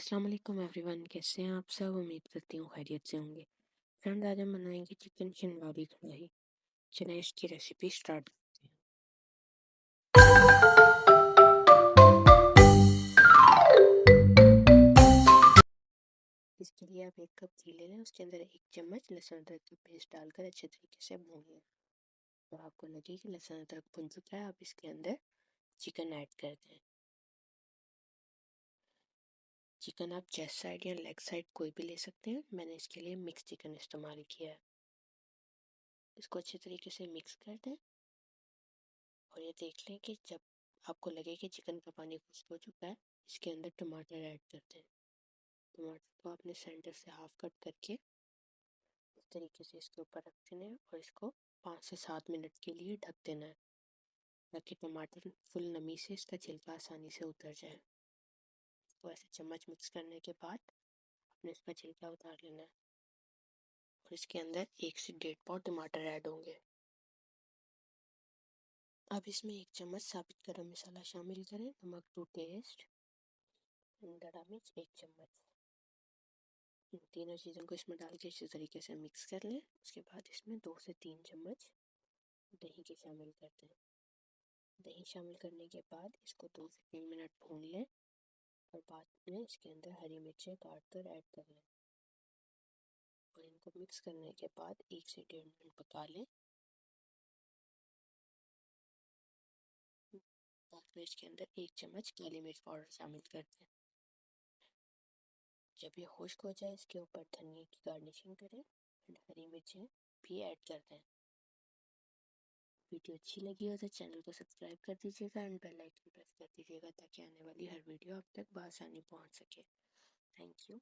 अस्सलाम वालेकुम एवरीवन, कैसे हैं आप सब। उम्मीद करती हूँ खैरियत से होंगे। फ्रेंड्स, आज हम बनाएंगे चिकन शनवारी कढ़ाई। चलिए इसकी रेसिपी स्टार्ट करते हैं। इसके लिए आप 1 कप घी ले लें, उसके अंदर 1 चम्मच लहसुन अदरक की पेस्ट डालकर अच्छे तरीके से भून लें। तो आपको लगे कि लहसुन अदरक भुन चुका है, आप इसके अंदर चिकन ऐड कर दें। चिकन आप चेस्ट साइड या लेग साइड कोई भी ले सकते हैं, मैंने इसके लिए मिक्स चिकन इस्तेमाल किया है। इसको अच्छे तरीके से मिक्स कर दें और ये देख लें कि जब आपको लगे कि चिकन का पानी खुश्क हो चुका है, इसके अंदर टमाटर ऐड करते हैं। टमाटर को आपने सेंटर से हाफ कट करके इस तरीके से इसके ऊपर रख देना है और इसको 5 से 7 मिनट के लिए ढक देना है, ताकि टमाटर फुल नमी से इसका छिलका आसानी से उतर जाए। तो ऐसे चम्मच मिक्स करने के बाद आपने इसका छिलका उतार लेना है और इसके अंदर 1 से 1.5 पाव टमाटर ऐड होंगे। अब इसमें 1 चम्मच साबित गरम मसाला शामिल करें, नमक टू टेस्ट, दड़ा मिर्च 1 चम्मच। इन तीनों चीज़ों को इसमें डाल के अच्छे तरीके से मिक्स कर लें। उसके बाद इसमें 2 से 3 चम्मच दही के शामिल करते हैं। दही शामिल करने के बाद इसको 2 से 3 मिनट भून लें और बाद में इसके अंदर हरी मिर्चें काट कर ऐड कर लें और इनको मिक्स करने के बाद 1 से 1.5 मिनट पका लें। बाद में इसके अंदर 1 चम्मच काली मिर्च पाउडर शामिल कर दें। जब ये खुश्क हो जाए, इसके ऊपर धनिया की गार्निशिंग करें और हरी मिर्चें भी ऐड कर दें। वीडियो अच्छी लगी हो तो चैनल को सब्सक्राइब कर दीजिएगा एंड बेल आइकन प्रेस कर दीजिएगा, ताकि आने वाली हर वीडियो आप तक बआसानी पहुंच सके। Thank you.